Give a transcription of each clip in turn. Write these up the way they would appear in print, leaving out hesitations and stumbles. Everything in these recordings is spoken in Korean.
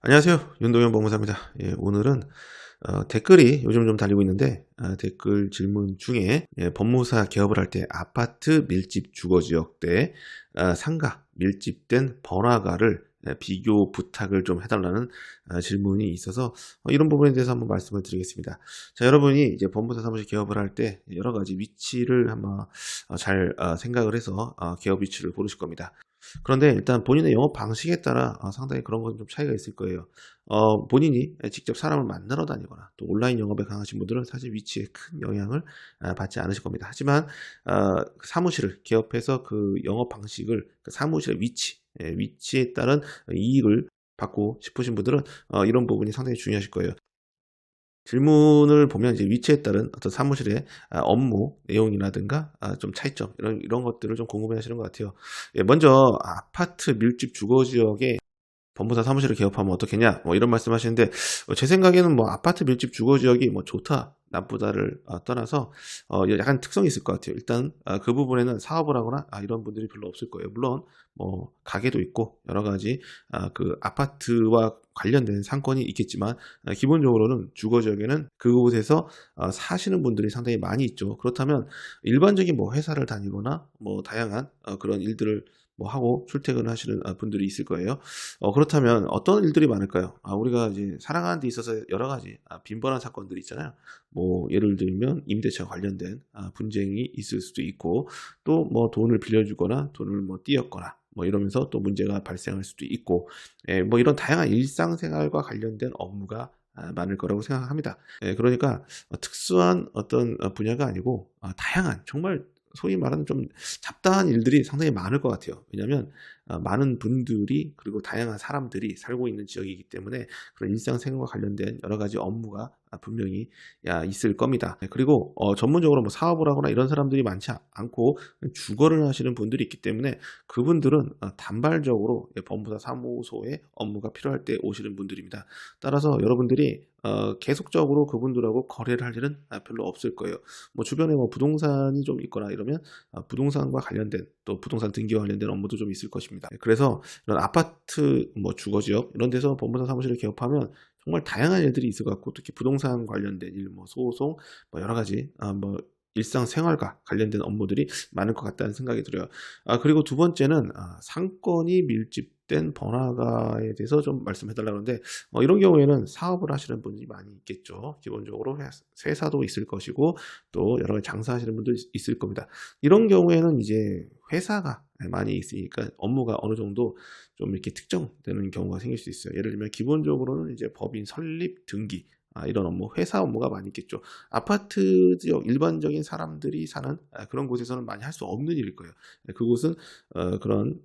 안녕하세요. 윤동현 법무사입니다. 예, 오늘은 댓글이 요즘 좀 달리고 있는데, 댓글 질문 중에 법무사 개업을 할 때 아파트 밀집 주거지역 대 상가 밀집된 번화가를 비교 부탁을 좀 해달라는 질문이 있어서 이런 부분에 대해서 한번 말씀을 드리겠습니다. 자, 여러분이 이제 법무사 사무실 개업을 할 때 여러 가지 위치를 한번 잘 생각을 해서 개업 위치를 고르실 겁니다. 그런데 일단 본인의 영업 방식에 따라 상당히 그런 건 좀 차이가 있을 거예요. 본인이 직접 사람을 만나러 다니거나 또 온라인 영업에 강하신 분들은 사실 위치에 큰 영향을 받지 않으실 겁니다. 하지만 그 사무실을 개업해서 그 영업 방식을 그 사무실의 위치에 따른 이익을 받고 싶으신 분들은 이런 부분이 상당히 중요하실 거예요. 질문을 보면 이제 위치에 따른 어떤 사무실의 업무 내용이라든가 좀 차이점 이런 것들을 좀 궁금해 하시는 것 같아요. 예, 먼저 아파트 밀집 주거 지역에 법무사 사무실을 개업하면 어떻겠냐 뭐 이런 말씀하시는데, 제 생각에는 뭐 아파트 밀집 주거 지역이 뭐 좋다 나쁘다를 떠나서 약간 특성이 있을 것 같아요. 일단 그 부분에는 사업을 하거나 이런 분들이 별로 없을 거예요. 물론 뭐 가게도 있고 여러 가지 그 아파트와 관련된 상권이 있겠지만, 기본적으로는 주거 지역에는 그곳에서 사시는 분들이 상당히 많이 있죠. 그렇다면 일반적인 뭐 회사를 다니거나 뭐 다양한 그런 일들을 뭐 하고 출퇴근을 하시는 분들이 있을 거예요. 그렇다면 어떤 일들이 많을까요? 우리가 이제 살아가는 데 있어서 여러 가지 빈번한 사건들이 있잖아요. 뭐 예를 들면 임대차 관련된 분쟁이 있을 수도 있고, 또 뭐 돈을 빌려주거나 돈을 뭐 띄었거나 뭐 이러면서 또 문제가 발생할 수도 있고, 뭐 이런 다양한 일상생활과 관련된 업무가 많을 거라고 생각합니다. 예, 그러니까 특수한 어떤 분야가 아니고 다양한 정말 소위 말하는 좀 잡다한 일들이 상당히 많을 것 같아요. 왜냐하면 많은 분들이 그리고 다양한 사람들이 살고 있는 지역이기 때문에 그런 일상생활과 관련된 여러 가지 업무가 분명히 있을 겁니다. 네, 그리고 전문적으로 뭐 사업을 하거나 이런 사람들이 많지 않고 주거를 하시는 분들이 있기 때문에 그분들은 단발적으로 법무사 사무소에 업무가 필요할 때 오시는 분들입니다. 따라서 여러분들이 계속적으로 그분들하고 거래를 할 일은 별로 없을 거예요. 뭐 주변에 뭐 부동산이 좀 있거나 이러면 부동산과 관련된 또 부동산 등기와 관련된 업무도 좀 있을 것입니다. 그래서 이런 아파트 뭐 주거지역 이런 데서 법무사 사무실을 개업하면 정말 다양한 일들이 있을 것 같고, 특히 부동산 관련된 일, 뭐 소송, 뭐 여러 가지 뭐 일상생활과 관련된 업무들이 많을 것 같다는 생각이 들어요. 그리고 두 번째는 상권이 밀집된 번화가에 대해서 좀 말씀해 달라고 하는데, 이런 경우에는 사업을 하시는 분이 많이 있겠죠. 기본적으로 회사도 있을 것이고 또 여러 가지 장사하시는 분도 있을 겁니다. 이런 경우에는 이제 회사가 많이 있으니까 업무가 어느 정도 좀 이렇게 특정되는 경우가 생길 수 있어요. 예를 들면 기본적으로는 이제 법인 설립, 등기 이런 업무, 회사 업무가 많이 있겠죠. 아파트 지역 일반적인 사람들이 사는 그런 곳에서는 많이 할 수 없는 일일 거예요. 그곳은 그런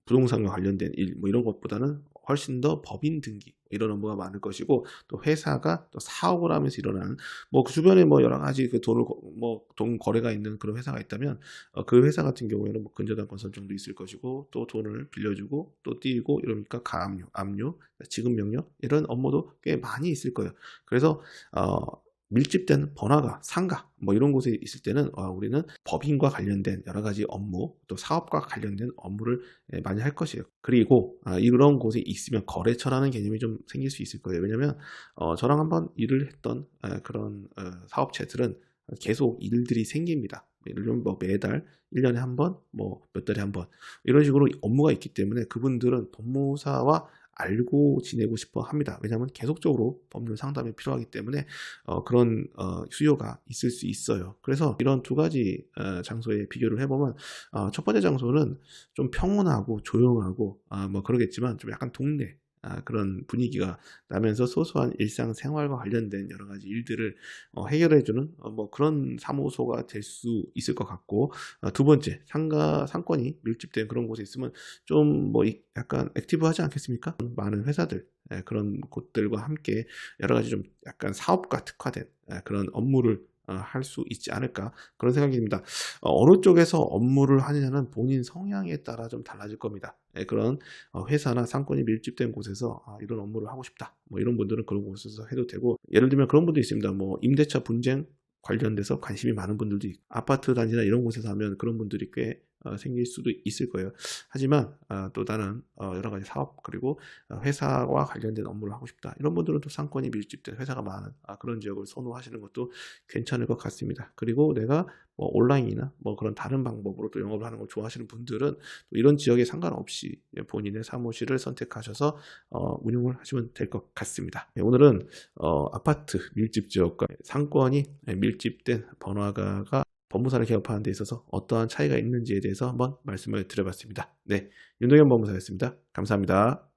부동산과 관련된 일 뭐 이런 것보다는 훨씬 더 법인 등기 이런 업무가 많을 것이고, 또 회사가 또 사업을 하면서 일어나는 뭐 그 주변에 뭐 여러 가지 그 돈 거래가 있는 그런 회사가 있다면 그 회사 같은 경우에는 뭐 근저당 건설정도 있을 것이고, 또 돈을 빌려주고 또 띄고 이러니까 가압류, 압류, 지급 명령 이런 업무도 꽤 많이 있을 거예요. 그래서 밀집된 번화가, 상가 뭐 이런 곳에 있을 때는 우리는 법인과 관련된 여러 가지 업무 또 사업과 관련된 업무를 많이 할 것이에요. 그리고 이런 곳에 있으면 거래처라는 개념이 좀 생길 수 있을 거예요. 왜냐하면 저랑 한번 일을 했던 그런 사업체들은 계속 일들이 생깁니다. 예를 들면 뭐 매달 1년에 한 번, 뭐 몇 달에 한 번 이런 식으로 업무가 있기 때문에 그분들은 법무사와 알고 지내고 싶어 합니다. 왜냐하면 계속적으로 법률 상담이 필요하기 때문에 그런 수요가 있을 수 있어요. 그래서 이런 두 가지 장소에 비교를 해보면, 첫 번째 장소는 좀 평온하고 조용하고 뭐 그러겠지만 좀 약간 동네 그런 분위기가 나면서 소소한 일상생활과 관련된 여러 가지 일들을 해결해 주는 뭐 그런 사무소가 될 수 있을 것 같고, 두 번째 상권이 밀집된 그런 곳에 있으면 좀 뭐 약간 액티브하지 않겠습니까? 많은 회사들 그런 곳들과 함께 여러 가지 좀 약간 사업과 특화된 그런 업무를 할 수 있지 않을까 그런 생각이 듭니다. 어느 쪽에서 업무를 하느냐는 본인 성향에 따라 좀 달라질 겁니다. 그런 회사나 상권이 밀집된 곳에서 이런 업무를 하고 싶다 뭐 이런 분들은 그런 곳에서 해도 되고, 예를 들면 그런 분도 있습니다. 뭐 임대차 분쟁 관련돼서 관심이 많은 분들도 있고, 아파트 단지나 이런 곳에서 하면 그런 분들이 꽤 생길 수도 있을 거예요. 하지만 또 다른 여러 가지 사업 그리고 회사와 관련된 업무를 하고 싶다. 이런 분들은 또 상권이 밀집된 회사가 많은 그런 지역을 선호하시는 것도 괜찮을 것 같습니다. 그리고 내가 뭐 온라인이나 뭐 그런 다른 방법으로 또 영업을 하는 걸 좋아하시는 분들은 또 이런 지역에 상관없이 본인의 사무실을 선택하셔서 운영을 하시면 될 것 같습니다. 네, 오늘은 아파트 밀집 지역과 상권이 밀집된 번화가가 법무사를 개업하는 데 있어서 어떠한 차이가 있는지에 대해서 한번 말씀을 드려봤습니다. 네, 윤동현 법무사였습니다. 감사합니다.